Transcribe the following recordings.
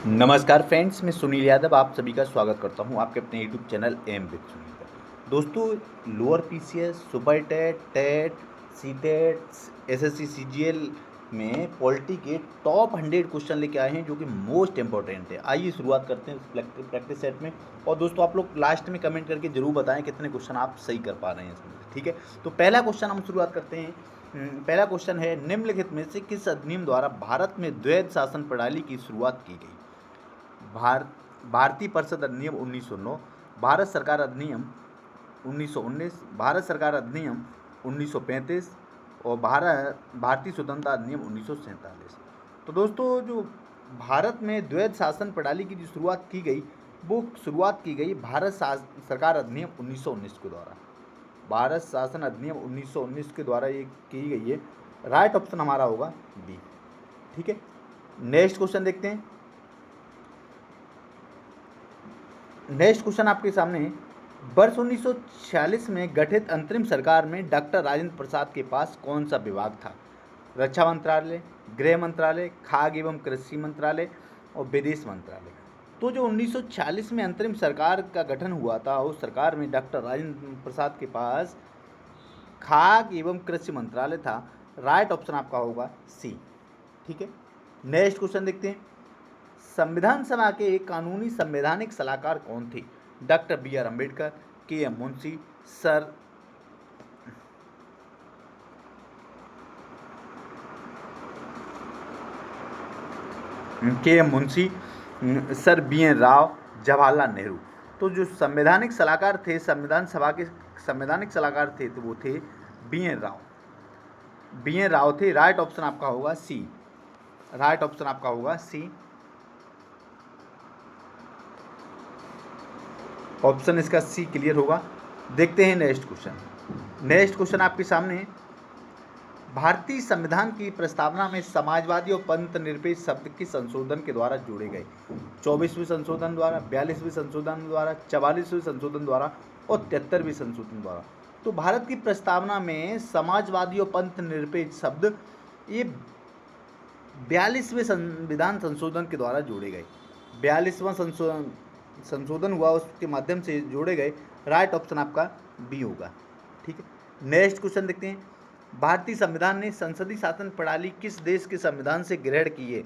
नमस्कार फ्रेंड्स, मैं सुनील यादव आप सभी का स्वागत करता हूं आपके अपने YouTube channel M with Sunil पर। दोस्तों, lower PCS, super TET, TET, CTET, SSC, CGL में पॉलिटी के टॉप 100 क्वेश्चन लेके आए हैं जो कि मोस्ट इंपॉर्टेंट है। आइए शुरुआत करते हैं इस प्रैक्टिस सेट में। और दोस्तों, आप लोग लास्ट में कमेंट करके जरूर बताएं कितने क्वेश्चन आप सही कर पा रहे हैं इसमें, ठीक है। तो पहला क्वेश्चन हम शुरुआत करते हैं। पहला क्वेश्चन है, निम्नलिखित में से किस अधिनियम द्वारा भारत में द्वैध शासन प्रणाली की शुरुआत की गई? भारतीय परिषद अधिनियम 1909, भारत सरकार अधिनियम 1919, भारत सरकार अधिनियम 1935 और भारतीय स्वतंत्रता अधिनियम 1947। तो दोस्तों, जो भारत में द्वैध शासन प्रणाली की जो शुरुआत की गई, वो शुरुआत की गई भारत सरकार अधिनियम 1919 के द्वारा। भारत शासन अधिनियम 1919 के द्वारा ये की गई है। राइट ऑप्शन हमारा होगा बी, ठीक है। नेक्स्ट क्वेश्चन देखते हैं। नेक्स्ट क्वेश्चन आपके सामने है, वर्ष 1946 में गठित अंतरिम सरकार में डॉक्टर राजेंद्र प्रसाद के पास कौन सा विभाग था? रक्षा मंत्रालय, गृह मंत्रालय, खाद्य एवं कृषि मंत्रालय और विदेश मंत्रालय। तो जो 1946 में अंतरिम सरकार का गठन हुआ था, उस सरकार में डॉक्टर राजेंद्र प्रसाद के पास खाद्य एवं कृषि मंत्रालय था। राइट ऑप्शन आपका होगा सी, ठीक है। नेक्स्ट क्वेश्चन देखते हैं। संविधान सभा के कानूनी संवैधानिक सलाहकार कौन थे? Doctor B R Ambedkar, K M Munshi, sir K M Munshi, sir B N Rau, Jawaharlal Nehru. तो जो संवैधानिक सलाहकार थे, संविधान सभा के संवैधानिक सलाहकार थे, तो वो थे B N Rao. B N Rao थे। राइट ऑप्शन आपका होगा सी। राइट ऑप्शन आपका होगा सी। ऑप्शन इसका सी क्लियर होगा। देखते हैं नेक्स्ट क्वेश्चन। नेक्स्ट क्वेश्चन आपके सामने है, भारतीय संविधान की प्रस्तावना में समाजवादी और पंथ निरपेक्ष शब्द किस संशोधन के द्वारा जोड़े गए? 24वें संशोधन द्वारा, 42वें संशोधन द्वारा, 44वें संशोधन द्वारा और 73वें संशोधन द्वारा। तो भारत की प्रस्तावना में समाजवादी और पंथ निरपेक्ष शब्द ये 42वें संविधान संशोधन के द्वारा जोड़े गए। 42वां संशोधन हुआ, उसके माध्यम से जोड़े गए। राइट ऑप्शन आपका बी होगा, ठीक है। नेक्स्ट क्वेश्चन देखते हैं। भारतीय संविधान ने संसदीय शासन प्रणाली किस देश के संविधान से ग्रहण की है?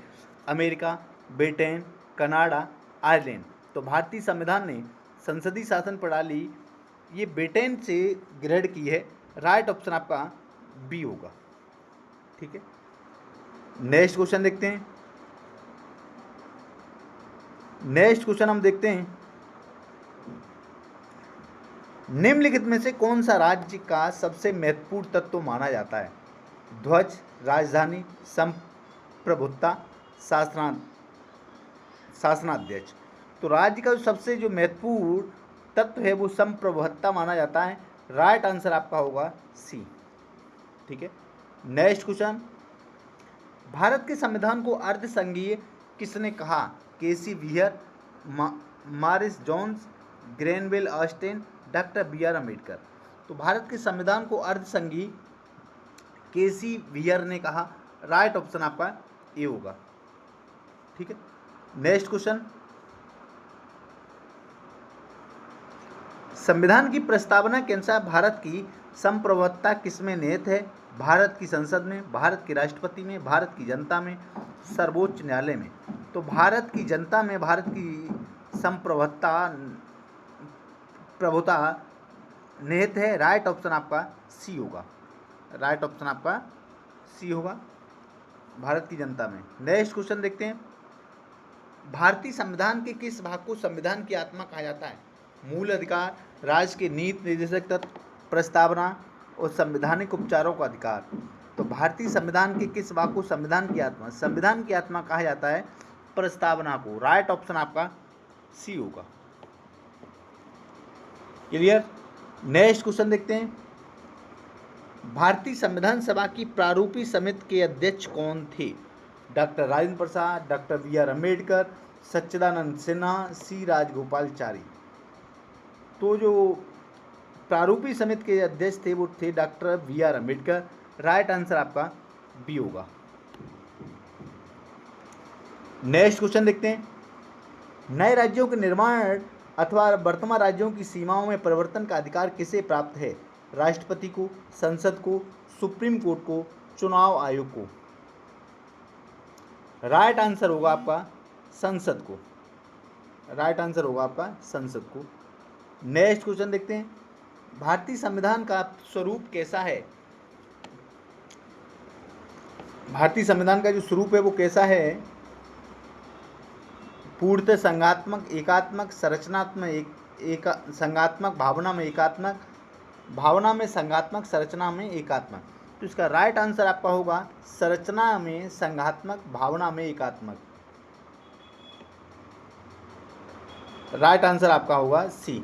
America, Britain, Canada, Ireland. तो भारतीय संविधान ने संसदीय शासन प्रणाली ये ब्रिटेन से ग्रहण की है। राइट ऑप्शन आपका बी होगा, ठीक है। नेक्स्ट क्वेश्चन देखते हैं। नेक्स्ट क्वेश्चन हम देखते हैं, निम्नलिखित में से कौन सा राज्य का सबसे महत्वपूर्ण तत्व माना जाता है? ध्वज, राजधानी, संप्रभुता, शासनाध्यक्ष। तो राज्य का सबसे जो महत्वपूर्ण तत्व है वो संप्रभुता माना जाता है। राइट आंसर आपका होगा सी, ठीक है। नेक्स्ट क्वेश्चन, भारत के संविधान को अर्धसंघीय किसने कहा? K C Wheare, Morris Jones, Granville Austin, doctor B R Ambedkar. तो भारत के संविधान को अर्धसंघीय केसी व्हीयर ने कहा। राइट ऑप्शन आपका ए होगा, ठीक है। नेक्स्ट क्वेश्चन, संविधान की प्रस्तावना के अनुसार भारत की संप्रभुता किसमें निहित है? भारत की संसद में, भारत के राष्ट्रपति में, भारत की जनता में, सर्वोच्च न्यायालय में। तो भारत की जनता में भारत की प्रभुता निहित है। राइट ऑप्शन आपका सी होगा। राइट ऑप्शन आपका सी होगा, भारत की जनता में। नेक्स्ट क्वेश्चन देखते हैं। भारतीय संविधान के किस भाग को संविधान की आत्मा कहा जाता है? मूल अधिकार, राज्य के नीति निर्देशक तत्व, प्रस्तावना और संवैधानिक उपचारों का अधिकार। तो भारतीय संविधान के किस भाग को संविधान की आत्मा कहा जाता है? प्रस्तावना को। राइट ऑप्शन आपका सी होगा, क्लियर। नेक्स्ट क्वेश्चन देखते हैं। भारतीय संविधान सभा की प्रारूपी समिति के अध्यक्ष कौन थे? Doctor Rajendra Prasad, doctor B R Ambedkar, Sachchidanand Sinha, C Rajagopalachari. तो जो प्रारूपी समिति के अध्यक्ष थे वो थे doctor B R Ambedkar. Right answer आपका बी होगा। नेक्स्ट क्वेश्चन देखते हैं। नए राज्यों के निर्माण अथवा वर्तमान राज्यों की सीमाओं में परिवर्तन का अधिकार किसे प्राप्त है? राष्ट्रपति को, संसद को, सुप्रीम कोर्ट को, चुनाव आयोग को? राइट आंसर होगा आपका संसद को। राइट आंसर होगा आपका संसद को। नेक्स्ट क्वेश्चन देखते हैं, भारतीय संविधान का स्वरूप कैसा है? भारतीय संविधान का जो स्वरूप है वो कैसा है? पूर्णतः संघात्मक, एकात्मक, संरचनात्मक, संघात्मक, भावना में एकात्मक, भावना में संघात्मक, संरचना में एकात्मक। तो इसका राइट आंसर आपका होगा संरचना में संघात्मक, भावना में एकात्मक। राइट आंसर आपका होगा सी।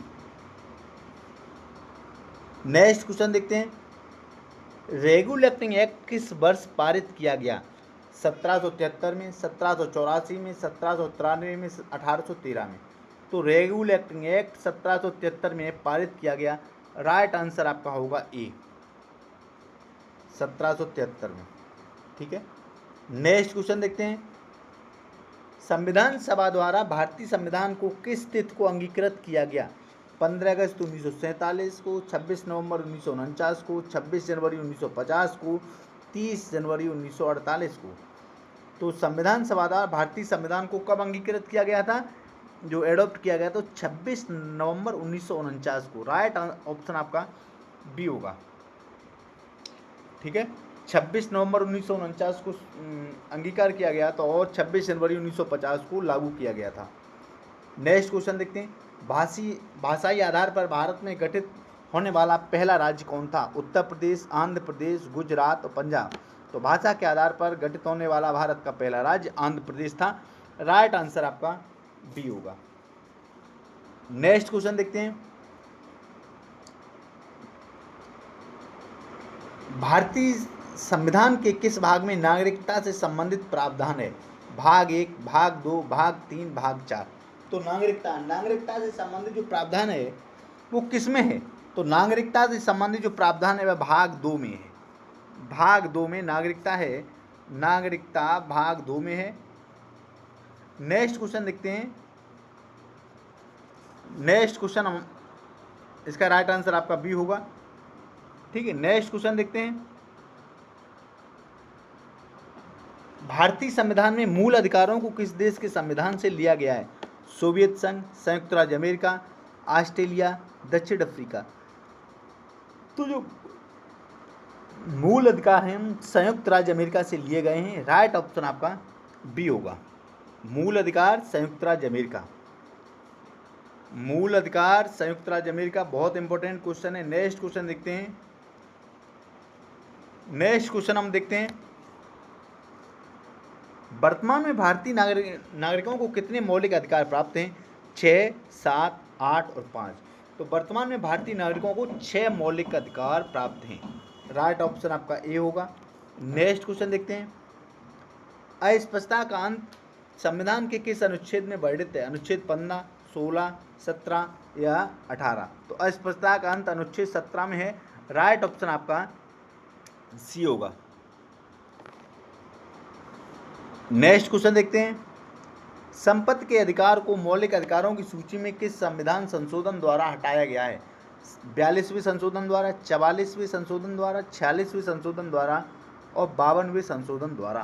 नेक्स्ट क्वेश्चन देखते हैं, रेगुलेटिंग एक्ट किस वर्ष पारित किया गया? 1773 में, 1784 में, 1793 में, 1813 में? तो रेगुलेटिंग एक्ट 1773 में पारित किया गया। राइट आंसर आपका होगा ए, 1773 में। ठीक है। नेक्स्ट क्वेश्चन देखते हैं, संविधान सभा द्वारा भारतीय संविधान को किस तिथि को अंगीकृत किया गया? 15 अगस्त 1947 को, 26 नवंबर 1949 को, 26 जनवरी 1950 को, 30 जनवरी 1948 को? तो संविधान सभा द्वारा भारतीय संविधान को कब अंगीकृत किया गया था, जो एडॉप्ट किया गया? तो 26 नवंबर 1949 को। राइट ऑप्शन आपका बी होगा। ठीक है, 26 नवंबर 1949 को अंगीकार किया गया था और 26 जनवरी 1950 को लागू किया गया था। नेक्स्ट क्वेश्चन देखते हैं, भाषाई आधार पर भारत में गठित होने वाला पहला राज्य कौन था? उत्तर प्रदेश, आंध्र प्रदेश, गुजरात और पंजाब? तो भाषा के आधार पर गठित होने वाला भारत का पहला राज्य आंध्र प्रदेश था। राइट आंसर आपका बी होगा। नेक्स्ट क्वेश्चन देखते हैं, भारतीय संविधान के किस भाग में नागरिकता से संबंधित प्रावधान है? भाग 1, भाग 2, भाग 3, भाग 4? तो नागरिकता से संबंधित जो प्रावधान है वो किस में है? तो नागरिकता से संबंधित जो प्रावधान है वह भाग 2 में है। भाग 2 में नागरिकता है, नागरिकता भाग 2 में है। नेक्स्ट क्वेश्चन देखते हैं, नेक्स्ट क्वेश्चन हम इसका राइट आंसर आपका बी होगा। ठीक है। नेक्स्ट क्वेश्चन देखते हैं, भारतीय संविधान में मूल अधिकारों को किस देश के संविधान से लिया गया है? सोवियत संघ, संयुक्त राज्य अमेरिका, ऑस्ट्रेलिया, दक्षिण अफ्रीका? तो जो मूल अधिकार हैं संयुक्त राज्य अमेरिका से लिए गए हैं। राइट ऑप्शन आपका बी होगा। मूल अधिकार संयुक्त राज्य अमेरिका, मूल अधिकार संयुक्त राज्य अमेरिका। बहुत इंपॉर्टेंट क्वेश्चन है। नेक्स्ट क्वेश्चन देखते हैं, नेक्स्ट क्वेश्चन हम देखते हैं, वर्तमान में भारतीय नागरिकों को कितने मौलिक अधिकार प्राप्त हैं? 6, 7, 8 और 5? तो वर्तमान में भारतीय नागरिकों को 6 मौलिक अधिकार प्राप्त हैं। राइट ऑप्शन आपका ए होगा। नेक्स्ट क्वेश्चन देखते हैं, अस्पृश्यता का अंत संविधान के किस अनुच्छेद में वर्णित है? अनुच्छेद 15, 16, 17 या 18? तो अस्पृश्यता का अंत अनुच्छेद 17 में है। राइट ऑप्शन आपका सी होगा। नेक्स्ट क्वेश्चन देखते हैं, संपत्ति के अधिकार को मौलिक अधिकारों की सूची में किस संविधान संशोधन द्वारा हटाया गया है? 42वें संशोधन द्वारा, 44वें संशोधन द्वारा, 46वें संशोधन द्वारा और 52वें संशोधन द्वारा?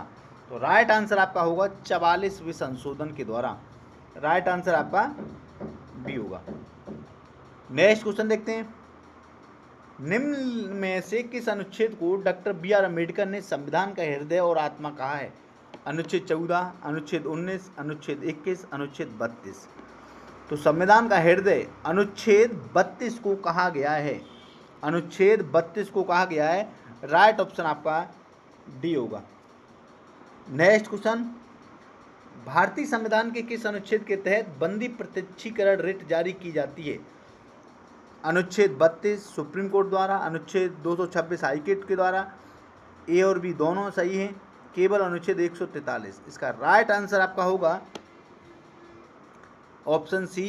तो राइट आंसर आपका होगा 44वें संशोधन के द्वारा। राइट आंसर आपका बी होगा। नेक्स्ट क्वेश्चन देखते हैं, निम्न में से किस अनुच्छेद को डॉक्टर बी.आर. अम्बेडकर ने संविधान का हृदय और आत्मा कहा है? अनुच्छेद 14, अनुच्छेद 19, अनुच्छेद 21, अनुच्छेद 32? तो संविधान का हृदय अनुच्छेद 32 को कहा गया है। अनुच्छेद 32 को कहा गया है। राइट ऑप्शन आपका डी होगा। नेक्स्ट क्वेश्चन, भारतीय संविधान के किस अनुच्छेद के तहत बंदी प्रत्यक्षीकरण रिट जारी की जाती है? अनुच्छेद 32 सुप्रीम कोर्ट द्वारा, अनुच्छेद 226 हाईकोर्ट के द्वारा? ए और बी दोनों सही हैं, केवल अनुच्छेद 143। इसका राइट आंसर आपका होगा ऑप्शन सी,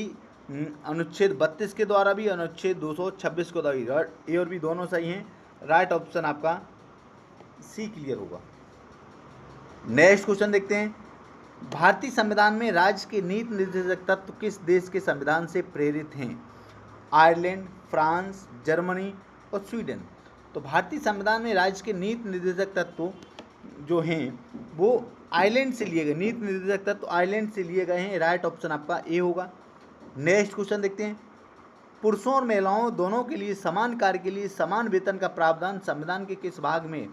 अनुच्छेद 32 के द्वारा भी, अनुच्छेद 226 के द्वारा भी। ए और बी दोनों सही हैं। राइट ऑप्शन आपका सी क्लियर होगा। नेक्स्ट क्वेश्चन देखते हैं, भारतीय संविधान में राज्य के नीति निर्देशक तत्व किस देश के संविधान से प्रेरित हैं? आयरलैंड, फ्रांस, जर्मनी और स्वीडन। तो भारतीय संविधान में राज्य के नीति निर्देशक तत्व जो हैं वो आयरलैंड से लिए गए, नीति निर्देशक तत्व आयरलैंड से लिए गए हैं। राइट ऑप्शन आपका ए होगा। नेक्स्ट क्वेश्चन देखते हैं। पुरुषों और महिलाओं दोनों के लिए समान कार्य के लिए समान वेतन का प्रावधान संविधान के किस भाग में?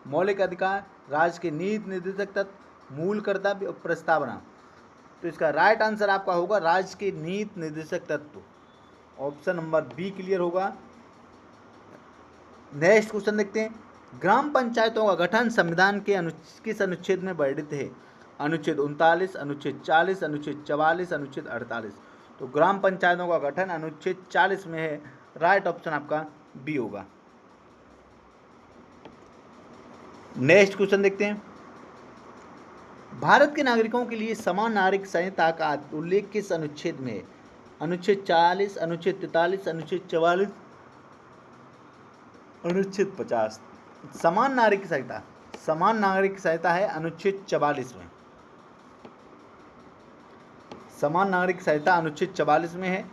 मौलिक अधिकार, राज्य के नीति निर्देशक तत्व, मूल कर्तव्य और प्रस्तावना। तो इसका राइट आंसर आपका होगा राज्य के नीति निर्देशक तत्व। ऑप्शन नंबर बी क्लियर होगा। नेक्स्ट क्वेश्चन देखते हैं। ग्राम पंचायतों का गठन संविधान के किस अनुच्छेद में वर्णित है? अनुच्छेद 39, अनुच्छेद 40, अनुच्छेद 44, अनुच्छेद 48। तो ग्राम पंचायतों का गठन अनुच्छेद 40 में है। राइट ऑप्शन आपका बी होगा। नेक्स्ट क्वेश्चन देखते हैं। भारत के नागरिकों के लिए समान नागरिक संहिता का उल्लेख किस अनुच्छेद में है? अनुच्छेद 40, अनुच्छेद 43, अनुच्छेद 44, अनुच्छेद 50। समान नागरिक संहिता है अनुच्छेद 44 में। समान नागरिक संहिता अनुच्छेद 44 में है।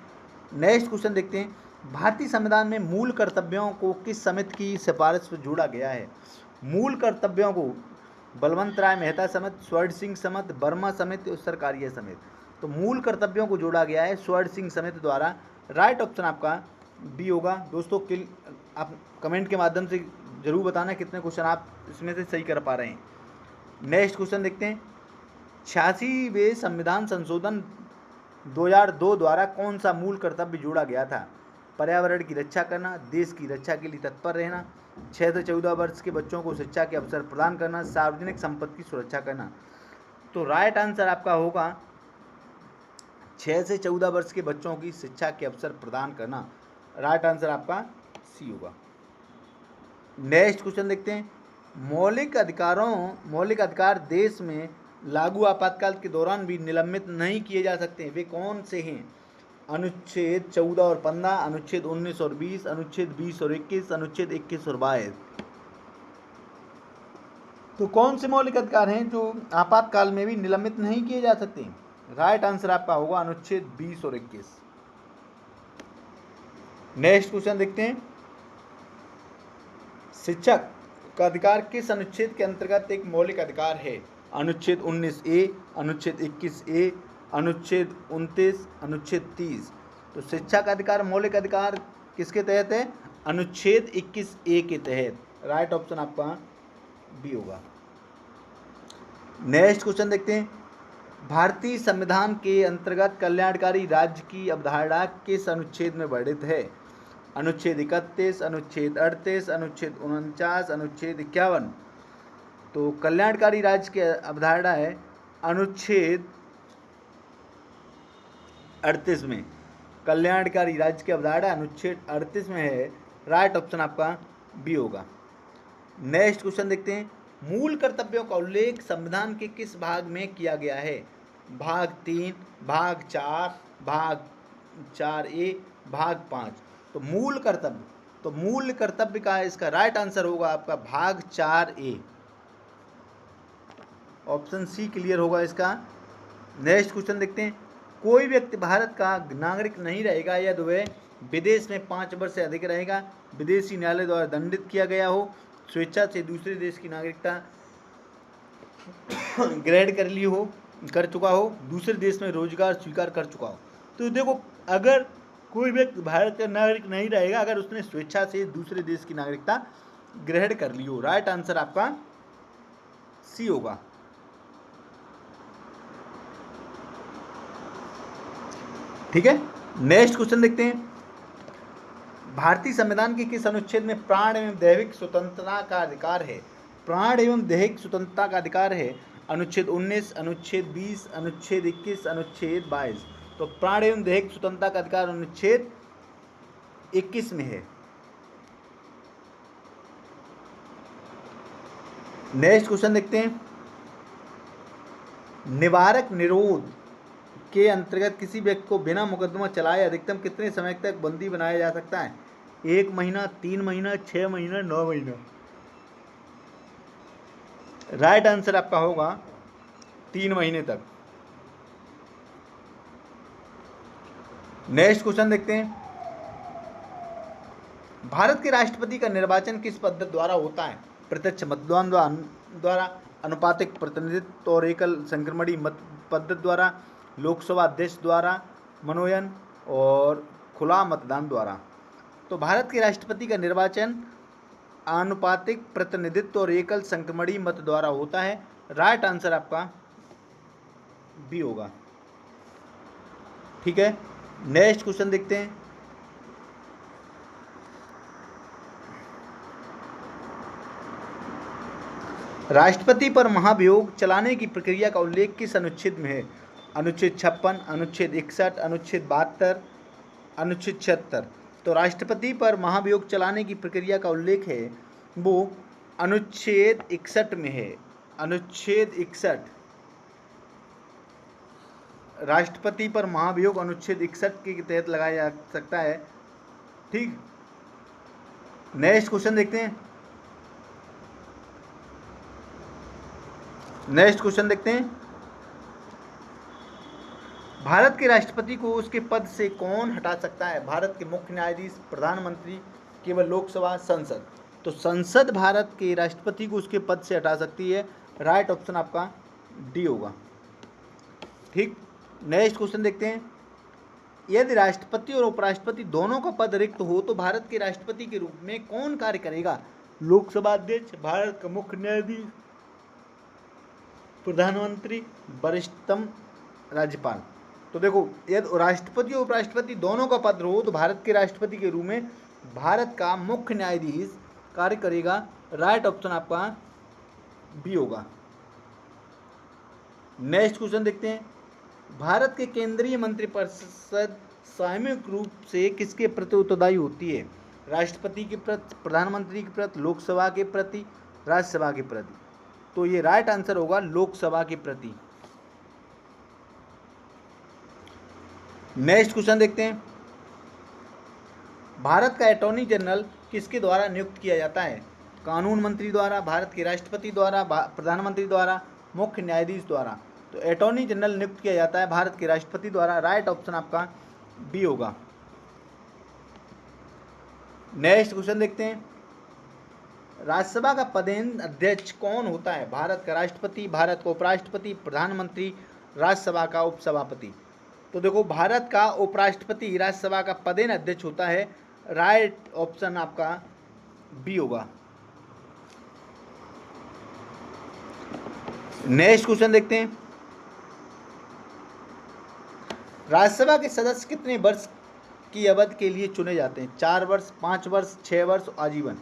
नेक्स्ट क्वेश्चन देखते हैं। भारतीय संविधान में मूल कर्तव्यों को किस समिति की सिफारिश पर जोड़ा गया है? मूल कर्तव्यों को बलवंत राय मेहता समिति, स्वर्ण सिंह समिति, वर्मा समिति और सरकारिया समिति। तो मूल कर्तव्यों को जोड़ा गया है स्वर्ण सिंह समिति द्वारा। राइट ऑप्शन आपका बी होगा। दोस्तों आप कमेंट के माध्यम से जरूर बताना कितने क्वेश्चन आप इसमें से सही कर पा रहे हैं। नेक्स्ट क्वेश्चन देखते हैं। 86वें संविधान संशोधन 2002 द्वारा कौन सा मूल कर्तव्य जोड़ा गया था? पर्यावरण की रक्षा करना, देश की रक्षा के लिए तत्पर रहना, 6 से 14 वर्ष के बच्चों को शिक्षा के अवसर प्रदान करना, सार्वजनिक संपत्ति की सुरक्षा करना। तो राइट आंसर आपका होगा 6 से 14 वर्ष के बच्चों की शिक्षा के अवसर प्रदान करना। राइट आंसर आपका सी होगा। नेक्स्ट क्वेश्चन देखते हैं। मौलिक अधिकार देश में लागू आपातकाल के दौरान भी निलंबित नहीं किए जा सकते, वे कौन से हैं? अनुच्छेद 14 और 15, अनुच्छेद 19 और 20, अनुच्छेद 20 और 21, अनुच्छेद 21 और 22। तो कौन से मौलिक अधिकार हैं जो आपातकाल में भी निलंबित नहीं किए जा सकते? राइट आंसर आपका होगा अनुच्छेद 20 और 21। नेक्स्ट क्वेश्चन देखते हैं। शिक्षक का अधिकार किस अनुच्छेद के अंतर्गत एक मौलिक अधिकार है? अनुच्छेद 19A, अनुच्छेद 21A, अनुच्छेद 29, अनुच्छेद 30। तो शिक्षा का अधिकार मौलिक अधिकार किसके तहत है? अनुच्छेद 21A के तहत। राइट ऑप्शन आपका बी होगा। नेक्स्ट क्वेश्चन देखते हैं। भारतीय संविधान के अंतर्गत कल्याणकारी राज्य की अवधारणा किस अनुच्छेद में वर्णित है? अनुच्छेद 31, अनुच्छेद 38, अनुच्छेद 49, अनुच्छेद 51। तो कल्याणकारी राज्य की अवधारणा है अनुच्छेद 38 में। कल्याणकारी राज्य की अवधारणा अनुच्छेद 38 में है। राइट ऑप्शन आपका बी होगा। नेक्स्ट क्वेश्चन देखते हैं। मूल कर्तव्यों का उल्लेख संविधान के किस भाग में किया गया है? भाग 3, भाग 4, भाग 4A, भाग 5। तो मूल कर्तव्य का इसका राइट आंसर होगा आपका भाग 4A। ऑप्शन सी क्लियर होगा इसका। नेक्स्ट क्वेश्चन देखते हैं। कोई व्यक्ति भारत का नागरिक नहीं रहेगा यदि वह विदेश में 5 वर्ष से अधिक रहेगा, विदेशी न्यायालय द्वारा दंडित किया गया हो, स्वेच्छा से दूसरे देश की नागरिकता ग्रहण कर चुका हो, दूसरे देश में रोजगार स्वीकार कर चुका हो। तो देखो, अगर कोई व्यक्ति भारत का नागरिक नहीं रहेगा अगर उसने स्वेच्छा से दूसरे देश की नागरिकता ग्रहण कर ली हो। राइट आंसर आपका सी होगा। ठीक है। नेक्स्ट क्वेश्चन देखते हैं। भारतीय संविधान के किस अनुच्छेद में प्राण एवं दैहिक स्वतंत्रता का अधिकार है? प्राण एवं दैहिक स्वतंत्रता का अधिकार है अनुच्छेद 19, अनुच्छेद 20, अनुच्छेद 21, अनुच्छेद 22। तो प्राण एवं दैहिक स्वतंत्रता का अधिकार अनुच्छेद 21 में है। नेक्स्ट क्वेश्चन देखते हैं। निवारक निरोध के अंतर्गत किसी व्यक्ति को बिना मुकदमा चलाए अधिकतम कितने समय तक बंदी बनाया जा सकता है? 1 महीना, 3 महीना, 6 महीना, 9 महीना। राइट आंसर आपका होगा 3 महीने तक। नेक्स्ट क्वेश्चन देखते हैं, भारत के राष्ट्रपति का निर्वाचन किस पद्धति द्वारा होता है? प्रत्यक्ष मतदान द्वारा, अनुपातिक प्रतिनिधित्व और एकल संक्रमणी मत पद्धति द्वारा, लोकसभा अध्यक्ष द्वारा मनोनयन और खुला मतदान द्वारा। तो भारत के राष्ट्रपति का निर्वाचन आनुपातिक प्रतिनिधित्व और एकल संक्रमणी मत द्वारा होता है। राइट आंसर आपका बी होगा। ठीक है, नेक्स्ट क्वेश्चन देखते हैं, राष्ट्रपति पर महाभियोग चलाने की प्रक्रिया का उल्लेख किस अनुच्छेद में है? अनुच्छेद 56, अनुच्छेद 61, अनुच्छेद 72, अनुच्छेद 76। तो राष्ट्रपति पर महाभियोग चलाने की प्रक्रिया का उल्लेख है वो अनुच्छेद 61 में है। अनुच्छेद 61, राष्ट्रपति पर महाभियोग अनुच्छेद 61 के तहत लगाया जा सकता है। ठीक, नेक्स्ट क्वेश्चन देखते हैं, नेक्स्ट क्वेश्चन देखते हैं, भारत के राष्ट्रपति को उसके पद से कौन हटा सकता है? भारत के मुख्य न्यायाधीश, प्रधानमंत्री, केवल लोकसभा, संसद। तो संसद भारत के राष्ट्रपति को उसके पद से हटा सकती है। राइट ऑप्शन आपका डी होगा। ठीक, नेक्स्ट क्वेश्चन देखते हैं, यदि राष्ट्रपति और उपराष्ट्रपति दोनों का पद रिक्त हो तो भारत के राष्ट्रपति के रूप में कौन कार्य करेगा? लोकसभा अध्यक्ष, भारत का मुख्य न्यायाधीश, प्रधानमंत्री, वरिष्ठतम राज्यपाल। तो देखो, यदि राष्ट्रपति और उपराष्ट्रपति दोनों का पद हो तो भारत के राष्ट्रपति के रूप में भारत का मुख्य न्यायाधीश कार्य करेगा। राइट ऑप्शन आपका बी होगा। नेक्स्ट क्वेश्चन देखते हैं, भारत के केंद्रीय मंत्रिपरिषद सामूहिक रूप से किसके प्रति उत्तरदायी होती है? राष्ट्रपति के प्रति, प्रधानमंत्री के प्रति, लोकसभा के प्रति, राज्यसभा के प्रति। तो ये राइट आंसर होगा लोकसभा के प्रति। नेक्स्ट क्वेश्चन देखते हैं, भारत का अटॉर्नी जनरल किसके द्वारा नियुक्त किया जाता है? कानून मंत्री द्वारा, भारत के राष्ट्रपति द्वारा, प्रधानमंत्री द्वारा, मुख्य न्यायाधीश द्वारा। तो अटॉर्नी जनरल नियुक्त किया जाता है भारत के राष्ट्रपति द्वारा। राइट ऑप्शन आपका बी होगा। नेक्स्ट क्वेश्चन देखते हैं, राज्यसभा का पदेन अध्यक्ष कौन होता है? भारत का राष्ट्रपति, भारत का उपराष्ट्रपति, प्रधानमंत्री, राज्यसभा का उपसभापति। तो देखो, भारत का उपराष्ट्रपति राज्यसभा का पदेन अध्यक्ष होता है। राइट ऑप्शन आपका बी होगा। नेक्स्ट क्वेश्चन देखते हैं, राज्यसभा के सदस्य कितने वर्ष की अवधि के लिए चुने जाते हैं? 4 वर्ष, 5 वर्ष, 6 वर्ष, आजीवन।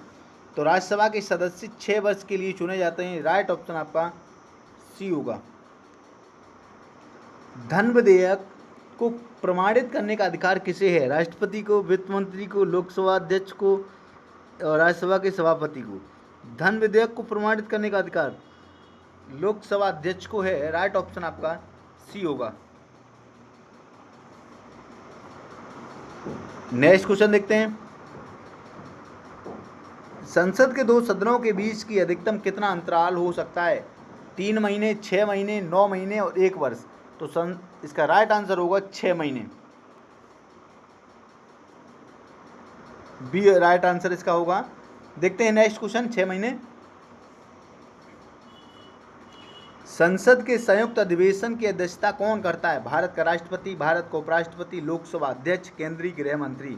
तो राज्यसभा के सदस्य 6 वर्ष के लिए चुने जाते हैं। राइट ऑप्शन आपका सी होगा। धन विधेयक को प्रमाणित करने का अधिकार किसे है? राष्ट्रपति को, वित्त मंत्री को, लोकसभा अध्यक्ष को और राज्यसभा के सभापति को। धन विधेयक को प्रमाणित करने का अधिकार लोकसभा अध्यक्ष को है। राइट ऑप्शन आपका सी होगा। नेक्स्ट क्वेश्चन देखते हैं, संसद के 2 सदनों के बीच की अधिकतम कितना अंतराल हो सकता है? 3 महीने, 6 महीने, 9 महीने और 1 वर्ष। तो इसका राइट आंसर होगा 6 महीने। बी राइट आंसर इसका होगा। देखते हैं नेक्स्ट क्वेश्चन, 6 महीने। संसद के संयुक्त अधिवेशन की अध्यक्षता कौन करता है? भारत का राष्ट्रपति, भारत का उपराष्ट्रपति, लोकसभा अध्यक्ष, केंद्रीय गृह मंत्री।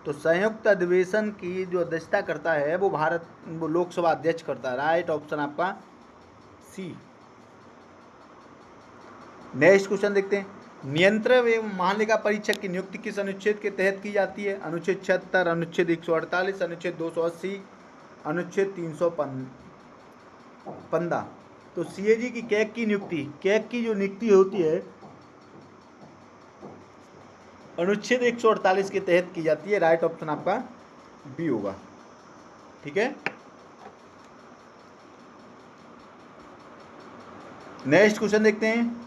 तो संयुक्त अधिवेशन की जो अध्यक्षता करता है वो लोकसभा अध्यक्ष करता है। राइट ऑप्शन आपका सी। नेक्स्ट क्वेश्चन देखते हैं, नियंत्रक एवं महालेखा परीक्षक की नियुक्ति किस अनुच्छेद के तहत की जाती है? अनुच्छेद 76, अनुच्छेद 148, अनुच्छेद 280, अनुच्छेद 315। तो सीएजी की कैग की नियुक्ति, कैग की जो नियुक्ति होती है अनुच्छेद 148 के तहत की जाती है। राइट ऑप्शन आपका बी होगा। ठीक है, नेक्स्ट क्वेश्चन देखते हैं,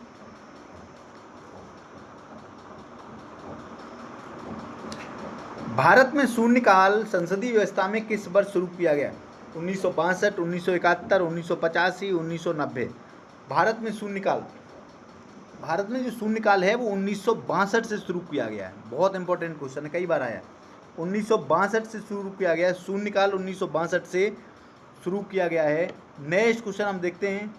भारत में शून्यकाल संसदीय व्यवस्था में किस वर्ष शुरू किया गया? 1962, 1971, 1985, 1990। भारत में शून्यकाल, भारत में जो शून्यकाल है वो 1962 से शुरू किया गया है। बहुत इंपॉर्टेंट क्वेश्चन है, कई बार आया। 1962 से शुरू किया गया है शून्यकाल, 1962 से शुरू किया गया है। नेक्स्ट क्वेश्चन हम देखते हैं।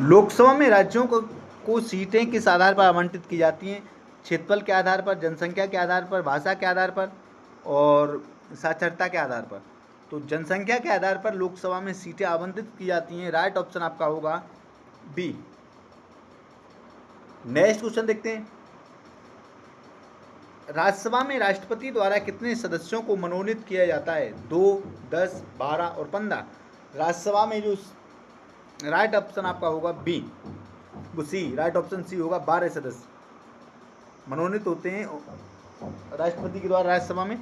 लोकसभा में राज्यों को सीटें किस आधार पर आवंटित की जाती हैं? क्षेत्रफल के आधार पर, जनसंख्या के आधार पर, भाषा के आधार पर और साक्षरता के आधार पर। तो जनसंख्या के आधार पर लोकसभा में सीटें आवंटित की जाती हैं। राइट ऑप्शन आपका होगा बी। नेक्स्ट क्वेश्चन देखते हैं। राज्यसभा में राष्ट्रपति द्वारा कितने सदस्यों को मनोनीत किया जाता है? 2, 10, 12 और 15। राज्यसभा में जो राइट ऑप्शन आपका होगा बी, वो सी, राइट ऑप्शन सी होगा। 12 सदस्य मनोनीत होते हैं राष्ट्रपति के द्वारा राज्यसभा में।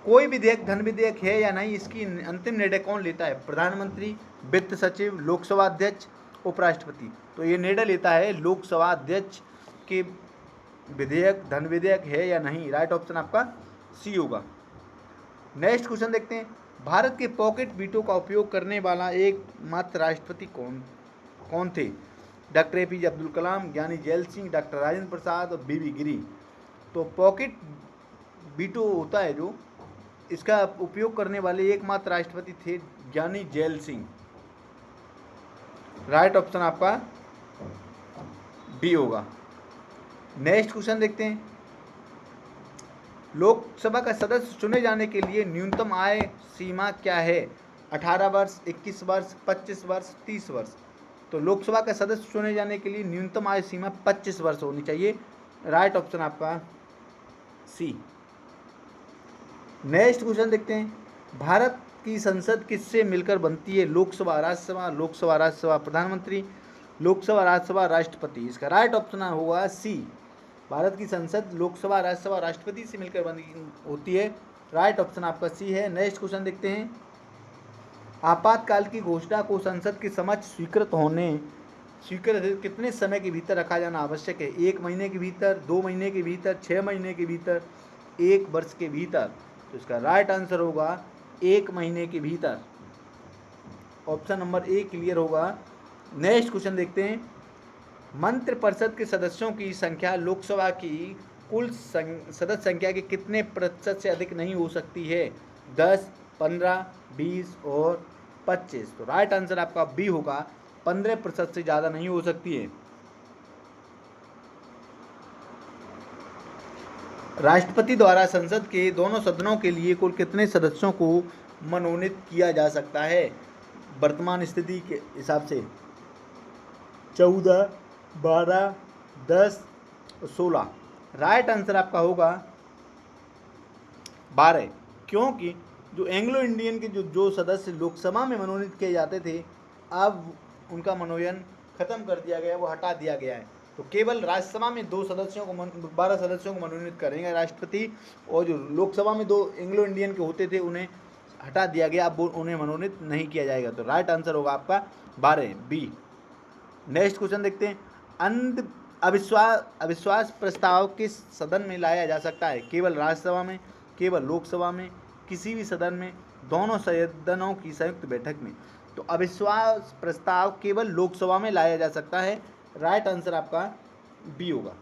कोई विधेयक धन विधेयक है या नहीं, इसकी अंतिम निर्णय कौन लेता है? प्रधानमंत्री, वित्त सचिव, लोकसभा अध्यक्ष, उपराष्ट्रपति। तो ये निर्णय लेता है लोकसभा अध्यक्ष के विधेयक धन विधेयक है या नहीं। राइट ऑप्शन आपका सी होगा। नेक्स्ट क्वेश्चन देखते हैं। भारत के पॉकेट वीटो का उपयोग करने वाला एकमात्र राष्ट्रपति कौन थे? डॉक्टर APJ अब्दुल कलाम, ज्ञानी जैल सिंह, डॉक्टर राजेंद्र प्रसाद और BB गिरी। तो पॉकेट वीटो होता है जो, इसका उपयोग करने वाले एकमात्र राष्ट्रपति थे ज्ञानी जैल सिंह। राइट ऑप्शन आपका बी होगा। नेक्स्ट क्वेश्चन देखते हैं। लोकसभा का सदस्य चुने जाने के लिए न्यूनतम आय सीमा क्या है? 18 वर्ष, 21 वर्ष, 25 वर्ष, 30 वर्ष। तो लोकसभा का सदस्य चुने जाने के लिए न्यूनतम आयु सीमा 25 वर्ष होनी चाहिए। राइट ऑप्शन आपका सी। नेक्स्ट क्वेश्चन देखते हैं। भारत की संसद किससे मिलकर बनती है? लोकसभा, राज्यसभा, लोकसभा, राज्यसभा, प्रधानमंत्री, लोकसभा, राज्यसभा, राष्ट्रपति। इसका राइट ऑप्शन होगा सी। भारत की संसद लोकसभा, राज्यसभा, राष्ट्रपति से मिलकर बनी होती है। राइट ऑप्शन आपका सी है। नेक्स्ट क्वेश्चन देखते हैं। आपातकाल की घोषणा को संसद के समक्ष स्वीकृत कितने समय के भीतर रखा जाना आवश्यक है? 1 महीने के भीतर, 2 महीने के भीतर, 6 महीने के भीतर, 1 वर्ष के भीतर। तो इसका राइट आंसर होगा 1 महीने के भीतर। ऑप्शन नंबर ए क्लियर होगा। नेक्स्ट क्वेश्चन देखते हैं। मंत्रिपरिषद के सदस्यों की संख्या लोकसभा की कुल सदस्य संख्या के कितने प्रतिशत से अधिक नहीं हो सकती है? 10, 15, 20 और 25। तो राइट आंसर आपका बी होगा, 15% से ज़्यादा नहीं हो सकती है। राष्ट्रपति द्वारा संसद के दोनों सदनों के लिए कुल कितने सदस्यों को मनोनीत किया जा सकता है? वर्तमान स्थिति के हिसाब से 14, 12, 10 और 16। राइट आंसर आपका होगा 12, क्योंकि जो एंग्लो इंडियन के जो सदस्य लोकसभा में मनोनीत किए जाते थे, अब उनका मनोनयन खत्म कर दिया गया, वो हटा दिया गया है। तो केवल राज्यसभा में 12 सदस्यों को मनोनीत करेंगे राष्ट्रपति, और जो लोकसभा में 2 एंग्लो इंडियन के होते थे उन्हें हटा दिया गया, अब उन्हें मनोनीत नहीं किया जाएगा। तो राइट आंसर होगा आपका 12, बी। नेक्स्ट क्वेश्चन देखते हैं। अविश्वास प्रस्ताव किस सदन में लाया जा सकता है? केवल राज्यसभा में, केवल लोकसभा में, किसी भी सदन में, दोनों सदनों की संयुक्त बैठक में। तो अविश्वास प्रस्ताव केवल लोकसभा में लाया जा सकता है। राइट आंसर आपका बी होगा।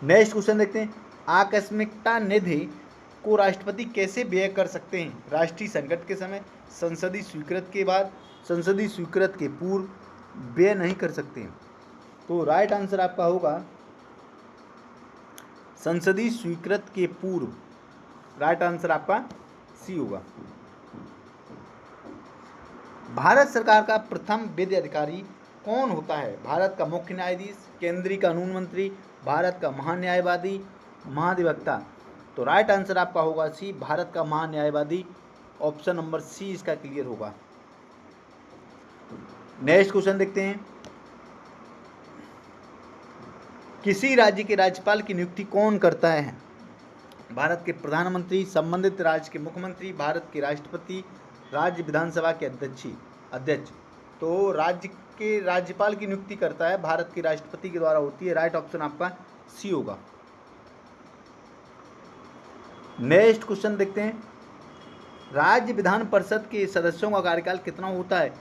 नेक्स्ट क्वेश्चन देखते हैं। आकस्मिकता निधि को राष्ट्रपति कैसे व्यय कर सकते हैं? राष्ट्रीय संकट के समय, संसदीय स्वीकृत के बाद, संसदीय स्वीकृत के पूर्व, व्यय नहीं कर सकते। तो राइट आंसर आपका होगा संसदीय स्वीकृत के पूर्व। राइट आंसर आपका सी होगा। भारत सरकार का प्रथम विधि अधिकारी कौन होता है? भारत का मुख्य न्यायाधीश, केंद्रीय कानून मंत्री, भारत का महान्यायवादी, महाधिवक्ता। तो राइट आंसर आपका होगा सी, भारत का महान्यायवादी। ऑप्शन नंबर सी इसका क्लियर होगा। नेक्स्ट क्वेश्चन देखते हैं। किसी राज्य के राज्यपाल की नियुक्ति कौन करता है? भारत के प्रधानमंत्री, संबंधित राज्य के मुख्यमंत्री, भारत के राष्ट्रपति, राज्य विधानसभा के अध्यक्ष। तो राज्य के राज्यपाल की नियुक्ति करता है भारत के राष्ट्रपति के द्वारा होती है। राइट ऑप्शन आपका सी होगा। नेक्स्ट क्वेश्चन देखते हैं, राज्य विधान परिषद के सदस्यों का कार्यकाल कितना होता है?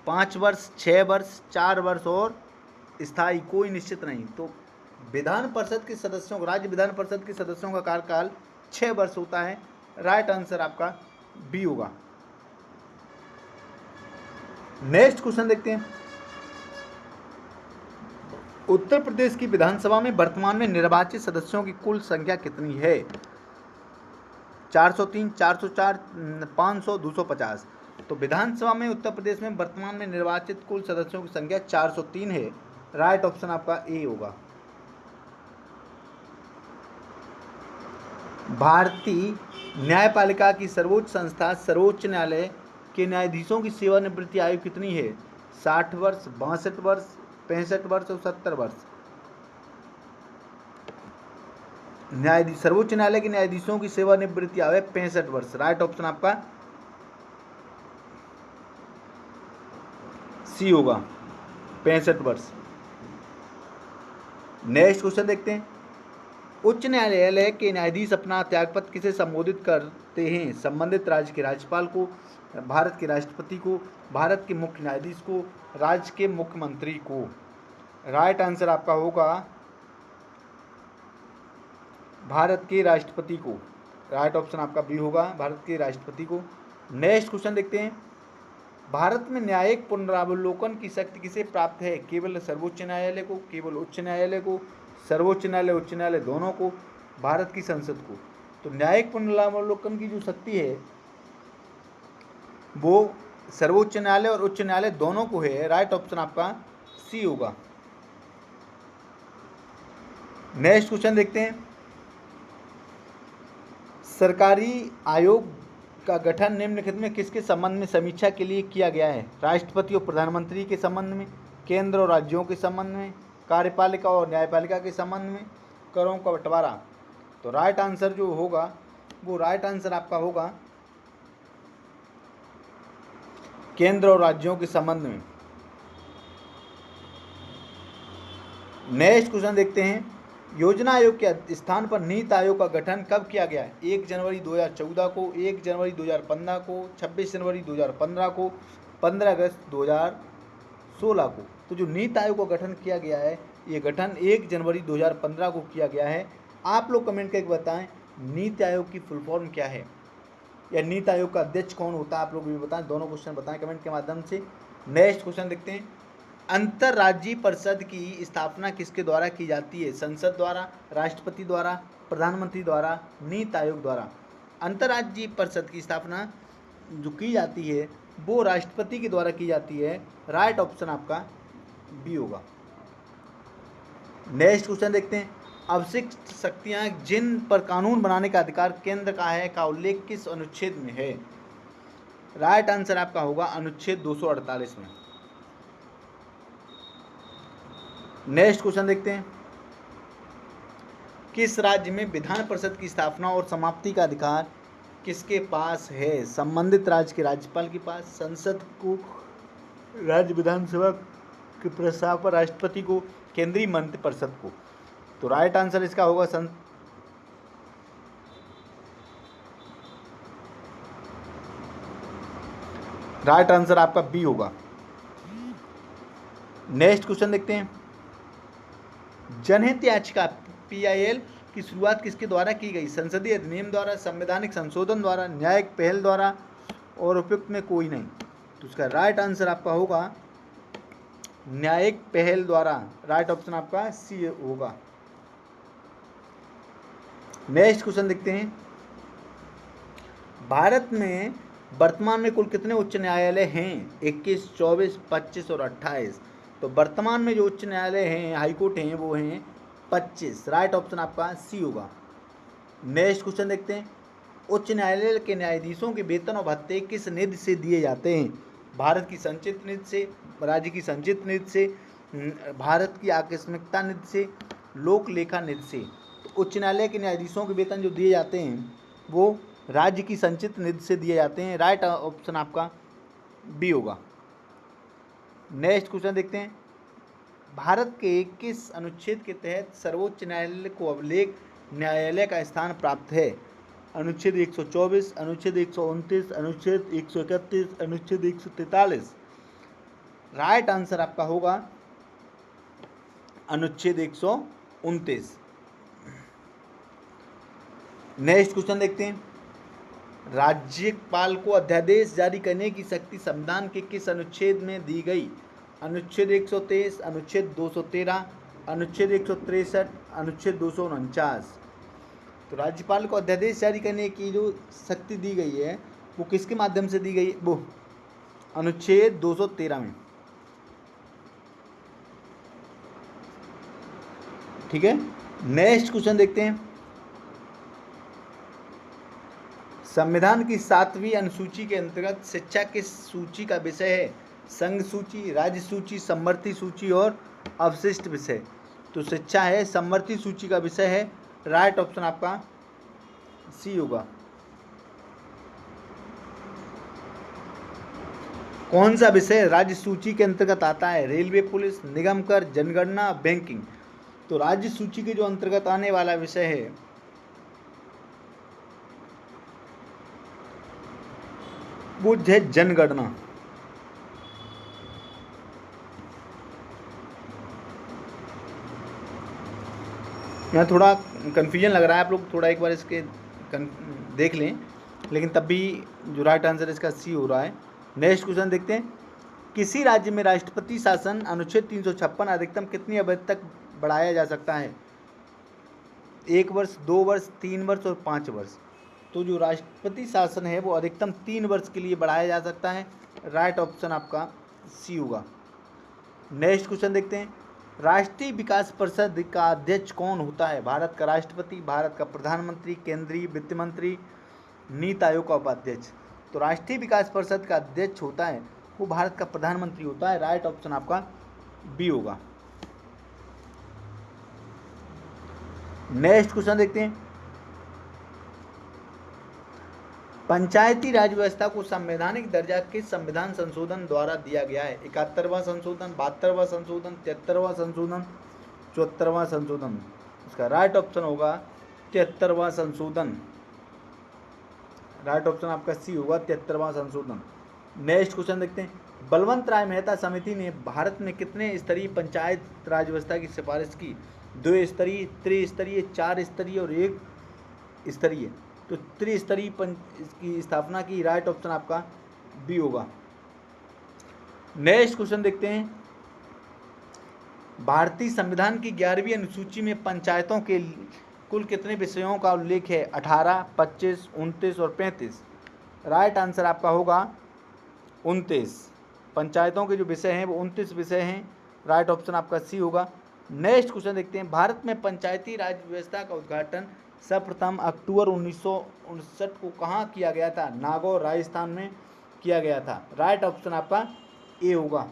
5 वर्ष, 6 वर्ष, 4 वर्ष और स्थायी, कोई निश्चित नहीं। तो विधान परिषद के सदस्यों, राज्य विधान परिषद के सदस्यों का कार्यकाल 6 वर्ष होता है। राइट आंसर आपका बी होगा। नेक्स्ट क्वेश्चन देखते हैं, उत्तर प्रदेश की विधानसभा में वर्तमान में निर्वाचित सदस्यों की कुल संख्या कितनी है? 403, 404, 500, 250। तो विधानसभा में उत्तर प्रदेश में वर्तमान में निर्वाचित कुल सदस्यों की संख्या 403 है। राइट ऑप्शन आपका ए होगा। भारतीय न्यायपालिका की सर्वोच्च संस्था सर्वोच्च न्यायालय के न्यायाधीशों की सेवानिवृत्ति आयु कितनी है? 60 वर्ष, 62 वर्ष, 65 वर्ष और 70 वर्ष। न्यायाधीश, सर्वोच्च न्यायालय के न्यायाधीशों की सेवानिवृत्ति आयु 65 वर्ष। राइट ऑप्शन आपका सी होगा, 65 वर्ष। नेक्स्ट क्वेश्चन देखते हैं, उच्च न्यायालय के न्यायाधीश अपना त्यागपत्र किसे संबोधित करते हैं? संबंधित राज्य के राज्यपाल को, भारत के राष्ट्रपति को, भारत के मुख्य न्यायाधीश को, राज्य के मुख्यमंत्री को। राइट आंसर आपका होगा भारत के राष्ट्रपति को। राइट ऑप्शन आपका बी होगा, भारत के राष्ट्रपति को। नेक्स्ट क्वेश्चन देखते हैं, भारत में न्यायिक पुनरावलोकन की शक्ति किसे प्राप्त है? केवल सर्वोच्च न्यायालय को, केवल उच्च न्यायालय को, सर्वोच्च न्यायालय उच्च न्यायालय दोनों को, भारत की संसद को? तो न्यायिक पुनरावलोकन की जो शक्ति है वो सर्वोच्च न्यायालय और उच्च न्यायालय दोनों को है। राइट ऑप्शन आपका सी होगा। नेक्स्ट क्वेश्चन देखते हैं, सरकारी आयोग का गठन निम्नलिखित में किसके संबंध में समीक्षा के लिए किया गया है? राष्ट्रपति और प्रधानमंत्री के संबंध में, केंद्र और राज्यों के संबंध में, कार्यपालिका और न्यायपालिका के संबंध में, करों का बंटवारा। तो राइट आंसर जो होगा वो राइट आंसर आपका होगा केंद्र और राज्यों के संबंध में। नेक्स्ट क्वेश्चन देखते हैं, योजना आयोग के स्थान पर नीति आयोग का गठन कब किया गया है? 1 जनवरी 2014 को, 1 जनवरी 2015 को, 26 जनवरी 2015 को, 15 अगस्त 2016 को। तो जो नीति आयोग का गठन किया गया है, ये गठन 1 जनवरी 2015 को किया गया है। आप लोग कमेंट करके बताएं नीति आयोग की फुल फॉर्म क्या है, या नीति आयोग का अध्यक्ष कौन होता है, आप लोग भी बताएं। दोनों क्वेश्चन बताएं कमेंट के माध्यम से। नेक्स्ट क्वेश्चन देखते हैं, अंतर्राज्यीय परिषद की स्थापना किसके द्वारा की जाती है? संसद द्वारा, राष्ट्रपति द्वारा, प्रधानमंत्री द्वारा, नीति आयोग द्वारा? अंतर्राज्यीय परिषद की स्थापना जो की जाती है वो राष्ट्रपति के द्वारा की जाती है। राइट ऑप्शन आपका बी होगा। नेक्स्ट क्वेश्चन देखते हैं, अवशिष्ट शक्तियां जिन पर कानून बनाने का अधिकार केंद्र का है का उल्लेख किस अनुच्छेद में है? राइट आंसर आपका होगा अनुच्छेद 248 में। नेक्स्ट क्वेश्चन देखते हैं, किस राज्य में विधान परिषद की स्थापना और समाप्ति का अधिकार किसके पास है? संबंधित राज्य के राज्यपाल के पास, संसद को, राज्य विधानसभा के प्रस्ताव पर राष्ट्रपति को, केंद्रीय मंत्रिपरिषद को। तो राइट आंसर इसका होगा राइट आंसर आपका बी होगा। नेक्स्ट क्वेश्चन देखते हैं, जनहित याचिका PIL की शुरुआत किसके द्वारा की गई? संसदीय अधिनियम द्वारा, संवैधानिक संशोधन द्वारा, न्यायिक पहल द्वारा और उपयुक्त में कोई नहीं। तो इसका राइट आंसर आपका होगा न्यायिक पहल द्वारा। राइट ऑप्शन आपका सी होगा। नेक्स्ट क्वेश्चन देखते हैं, भारत में वर्तमान में कुल कितने उच्च न्यायालय हैं? 21, 24, 25 और 28। तो वर्तमान में जो उच्च न्यायालय हैं, हाईकोर्ट हैं, वो हैं 25। राइट ऑप्शन आपका सी होगा। नेक्स्ट क्वेश्चन देखते हैं, उच्च न्यायालय के न्यायाधीशों के वेतन और भत्ते किस निधि से दिए जाते हैं? भारत की संचित निधि से, राज्य की संचित निधि से, भारत की आकस्मिकता निधि से, लोक लेखा निधि से? तो उच्च न्यायालय के न्यायाधीशों के वेतन जो दिए जाते हैं वो राज्य की संचित निधि से दिए जाते हैं। राइट ऑप्शन आपका बी होगा। नेक्स्ट क्वेश्चन देखते हैं, भारत के किस अनुच्छेद के तहत सर्वोच्च न्यायालय को अभिलेख न्यायालय का स्थान प्राप्त है? अनुच्छेद 124, अनुच्छेद 129, अनुच्छेद 131, अनुच्छेद 143। राइट आंसर आपका होगा अनुच्छेद 129। नेक्स्ट क्वेश्चन देखते हैं। राज्यपाल को अध्यादेश जारी करने की शक्ति संविधान के किस अनुच्छेद में दी गई? अनुच्छेद 123, अनुच्छेद 213, अनुच्छेद 163, अनुच्छेद 249। तो राज्यपाल को अध्यादेश जारी करने की जो शक्ति दी गई है वो किसके माध्यम से दी गई? वो अनुच्छेद 213 में। ठीक है, नेक्स्ट क्वेश्चन देखते हैं। संविधान की 7वीं अनुसूची के अंतर्गत शिक्षा किस सूची का विषय है? संघ सूची, राज्य सूची, समवर्ती सूची और अवशिष्ट विषय। तो शिक्षा है, समवर्ती सूची का विषय है। राइट ऑप्शन आपका सी होगा। कौन सा विषय राज्य सूची के अंतर्गत आता है? रेलवे, पुलिस, निगम कर, जनगणना, बैंकिंग। तो राज्य सूची के जो अंतर्गत आने वाला विषय है वो है जनगणना। यहाँ थोड़ा कन्फ्यूजन लग रहा है, आप लोग थोड़ा एक बार इसके देख लें, लेकिन तब भी जो राइट आंसर इसका सी हो रहा है। नेक्स्ट क्वेश्चन देखते हैं। किसी राज्य में राष्ट्रपति शासन अनुच्छेद 356 अधिकतम कितनी अवधि तक बढ़ाया जा सकता है? 1 वर्ष, 2 वर्ष, 3 वर्ष और 5 वर्ष। तो जो राष्ट्रपति शासन है वो अधिकतम 3 वर्ष के लिए बढ़ाया जा सकता है। राइट ऑप्शन आपका सी होगा। नेक्स्ट क्वेश्चन देखते हैं। राष्ट्रीय विकास परिषद का अध्यक्ष कौन होता है? भारत का राष्ट्रपति, भारत का प्रधानमंत्री, केंद्रीय वित्त मंत्री, नीति आयोग का उपाध्यक्ष। तो राष्ट्रीय विकास परिषद का अध्यक्ष होता है वो भारत का प्रधानमंत्री होता है। राइट ऑप्शन आपका बी होगा। नेक्स्ट क्वेश्चन देखते हैं। पंचायती राज व्यवस्था को संवैधानिक दर्जा किस संविधान संशोधन द्वारा दिया गया है? 71वां संशोधन, 72वां संशोधन, 73वां संशोधन, 74वां संशोधन। इसका राइट ऑप्शन होगा 73वां संशोधन। राइट ऑप्शन आपका सी होगा 73वां संशोधन। नेक्स्ट क्वेश्चन देखते हैं। बलवंत राय मेहता समिति ने भारत में कितने स्तरीय पंचायत राज व्यवस्था की सिफारिश की? 2 स्तरीय, त्रिस्तरीय, 4 स्तरीय और 1 स्तरीय। तो त्रिस्तरीय की स्थापना की। राइट ऑप्शन आपका बी होगा। नेक्स्ट क्वेश्चन देखते हैं। भारतीय संविधान की 11वीं अनुसूची में पंचायतों के कुल कितने विषयों का उल्लेख है? 18, 25, 29 और 35। राइट आंसर आपका होगा 29। पंचायतों के जो विषय हैं वो 29 विषय हैं। राइट ऑप्शन आपका सी होगा। नेक्स्ट क्वेश्चन देखते हैं। भारत में पंचायती राज व्यवस्था का उद्घाटन सर्वप्रथम अक्टूबर 1959 को कहाँ किया गया था? नागौर, राजस्थान में किया गया था। राइट ऑप्शन आपका ए होगा।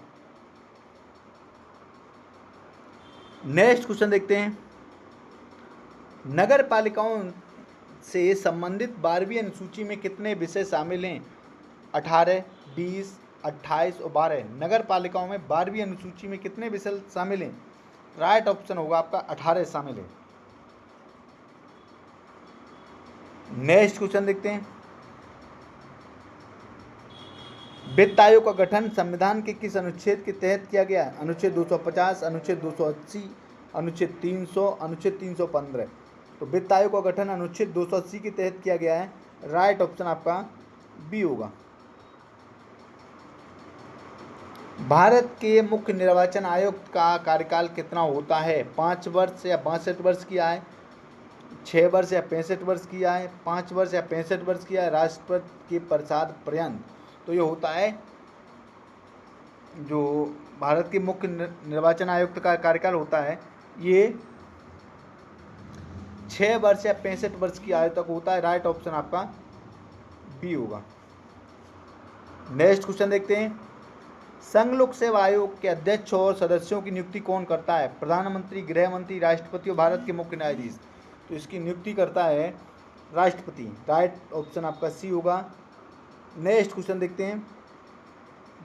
नेक्स्ट क्वेश्चन देखते हैं। नगर पालिकाओं से संबंधित 12वीं अनुसूची में कितने विषय शामिल हैं? 18, 20, 28 और 12। नगर पालिकाओं में 12वीं अनुसूची में कितने विषय शामिल हैं? राइट ऑप्शन होगा आपका 18 शामिल है। नेक्स्ट क्वेश्चन देखते हैं। वित्त आयोग का गठन संविधान के किस अनुच्छेद के तहत किया गया? अनुच्छेद 250, अनुच्छेद 280, अनुच्छेद 300, अनुच्छेद 315। तो वित्त आयोग का गठन अनुच्छेद 280 के तहत किया गया है। राइट ऑप्शन आपका बी होगा। भारत के मुख्य निर्वाचन आयुक्त का कार्यकाल कितना होता है? 5 वर्ष या 62 वर्ष किया है, 6 वर्ष या 65 वर्ष किया है, 5 वर्ष या 65 वर्ष किया है, राष्ट्रपति के प्रसाद पर्यंत। तो ये होता है जो भारत के मुख्य निर्वाचन आयुक्त का कार्यकाल होता है ये 6 वर्ष या 65 वर्ष की आयु तक होता है। राइट ऑप्शन आपका बी होगा। नेक्स्ट क्वेश्चन देखते हैं। संघ लोक सेवा आयोग के अध्यक्ष और सदस्यों की नियुक्ति कौन करता है? प्रधानमंत्री, गृह मंत्री, राष्ट्रपति और भारत के मुख्य न्यायाधीश। तो इसकी नियुक्ति करता है राष्ट्रपति। राइट ऑप्शन आपका सी होगा। नेक्स्ट क्वेश्चन देखते हैं।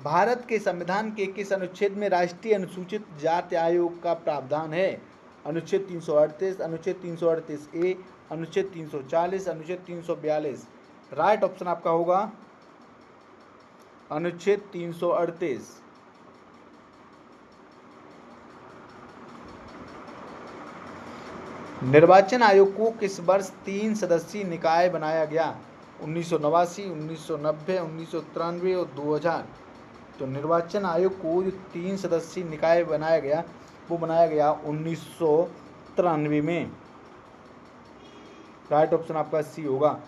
भारत के संविधान के किस अनुच्छेद में राष्ट्रीय अनुसूचित जाति आयोग का प्रावधान है? अनुच्छेद 338, अनुच्छेद 338 ए, अनुच्छेद 340, अनुच्छेद 342। राइट ऑप्शन आपका होगा अनुच्छेद 338। निर्वाचन आयोग को किस वर्ष 3 सदस्यीय निकाय बनाया गया? 1989, 1990, 1993 और 2000। तो निर्वाचन आयोग को जो 3 सदस्यीय निकाय बनाया गया वो बनाया गया 1993 में। राइट ऑप्शन आपका सी होगा।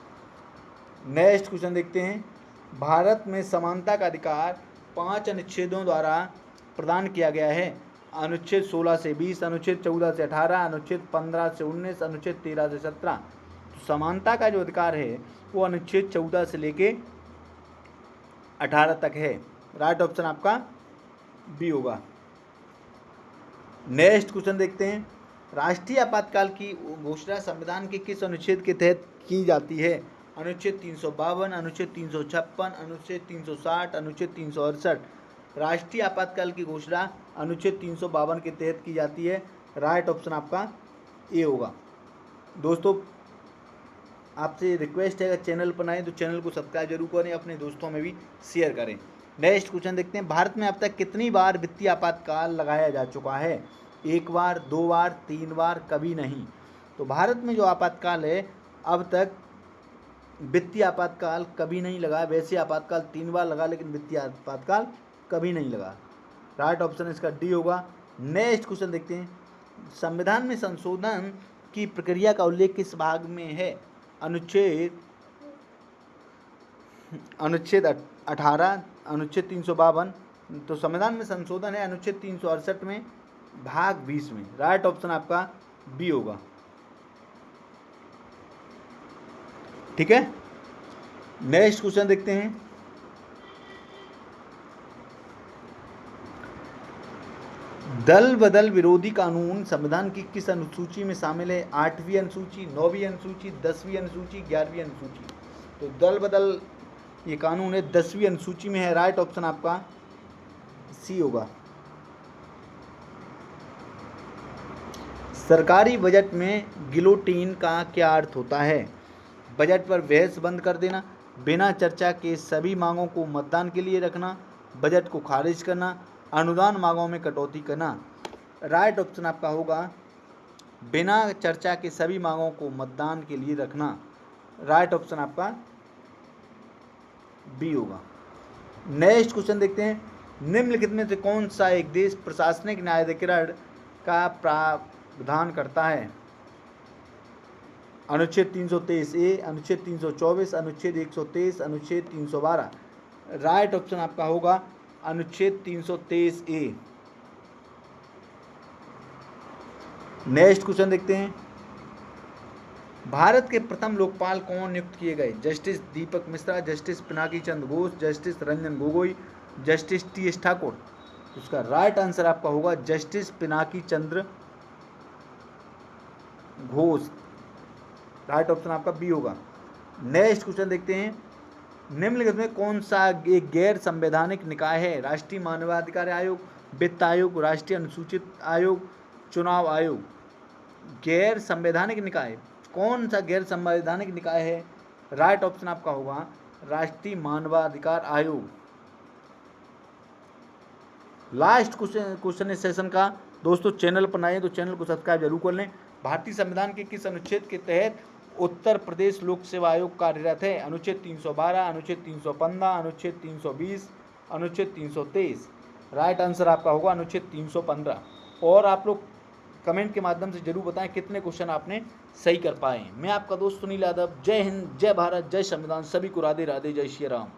नेक्स्ट क्वेश्चन देखते हैं। भारत में समानता का अधिकार 5 अनुच्छेदों द्वारा प्रदान किया गया है। अनुच्छेद 16 से 20, अनुच्छेद 14 से 18, अनुच्छेद 15 से 19, अनुच्छेद 13 से 17। तो समानता का जो अधिकार है वो अनुच्छेद 14 से लेके 18 तक है। राइट ऑप्शन आपका बी होगा। नेक्स्ट क्वेश्चन देखते हैं। राष्ट्रीय आपातकाल की घोषणा संविधान के किस अनुच्छेद के तहत की जाती है? अनुच्छेद 352, अनुच्छेद 356, अनुच्छेद 360, अनुच्छेद 368। राष्ट्रीय आपातकाल की घोषणा अनुच्छेद 352 के तहत की जाती है। राइट ऑप्शन आपका ए होगा। दोस्तों आपसे रिक्वेस्ट है अगर चैनल पर आए तो चैनल को सब्सक्राइब जरूर करें, अपने दोस्तों में भी शेयर करें। नेक्स्ट क्वेश्चन देखते हैं। भारत में अब तक कितनी बार वित्तीय आपातकाल लगाया जा चुका है? 1 बार, 2 बार, 3 बार, कभी नहीं। तो भारत में जो आपातकाल है अब तक वित्तीय आपातकाल कभी नहीं लगा। वैसे आपातकाल 3 बार लगा लेकिन वित्तीय आपातकाल कभी नहीं लगा। राइट ऑप्शन इसका डी होगा। नेक्स्ट क्वेश्चन देखते हैं। संविधान में संशोधन की प्रक्रिया का उल्लेख किस भाग में है? अनुच्छेद 18, अनुच्छेद 352। तो संविधान में संशोधन है अनुच्छेद 368 में भाग 20 में। राइट ऑप्शन आपका बी होगा। ठीक है। नेक्स्ट क्वेश्चन देखते हैं। दल बदल विरोधी कानून संविधान की किस अनुसूची में शामिल है? 8वीं अनुसूची, 9वीं अनुसूची, 10वीं अनुसूची, 11वीं अनुसूची। तो दल बदल ये कानून है 10वीं अनुसूची में है। राइट ऑप्शन आपका सी होगा। सरकारी बजट में गिलोटीन का क्या अर्थ होता है? बजट पर बहस बंद कर देना, बिना चर्चा के सभी मांगों को मतदान के लिए रखना, बजट को खारिज करना, अनुदान मांगों में कटौती करना। राइट ऑप्शन आपका होगा बिना चर्चा के सभी मांगों को मतदान के लिए रखना। राइट ऑप्शन आपका बी होगा। नेक्स्ट क्वेश्चन देखते हैं। निम्नलिखित में से कौन सा एक देश प्रशासनिक न्यायाधिकरण का प्रावधान करता है? अनुच्छेद 323 ए, अनुच्छेद 324, अनुच्छेद 123, अनुच्छेद 312। राइट ऑप्शन आपका होगा अनुच्छेद 323 ए। नेक्स्ट क्वेश्चन देखते हैं। भारत के प्रथम लोकपाल कौन नियुक्त किए गए? Justice Deepak Mishra, justice Pinaki Chandra Ghosh, justice Ranjan Gogoi, justice T S. Thakur. उसका राइट आंसर आपका होगा justice Pinaki Chandra Ghosh. Right option आपका बी होगा। नेक्स्ट क्वेश्चन देखते हैं। निम्नलिखित में कौन सा एक गैर संवैधानिक निकाय है? राष्ट्रीय मानवाधिकार आयोग, वित्त आयोग, राष्ट्रीय अनुसूचित आयोग, चुनाव आयोग। गैर संवैधानिक निकाय कौन सा गैर संवैधानिक निकाय है? राइट ऑप्शन आपका होगा राष्ट्रीय मानवाधिकार आयोग। लास्ट क्वेश्चन इस सेशन का। दोस्तों चैनल पर नए तो चैनल को सब्सक्राइब जरूर कर लें। भारतीय संविधान के किस अनुच्छेद के तहत उत्तर प्रदेश लोक सेवा आयोग कार्यरत है? अनुच्छेद 312, अनुच्छेद 315, अनुच्छेद 320, अनुच्छेद 323। राइट आंसर आपका होगा अनुच्छेद 315। और आप लोग कमेंट के माध्यम से जरूर बताएं कितने क्वेश्चन आपने सही कर पाए। मैं आपका दोस्त सुनील यादव। जय हिंद, जय भारत, जय संविधान। सभी को राधे राधे, जय श्री राम।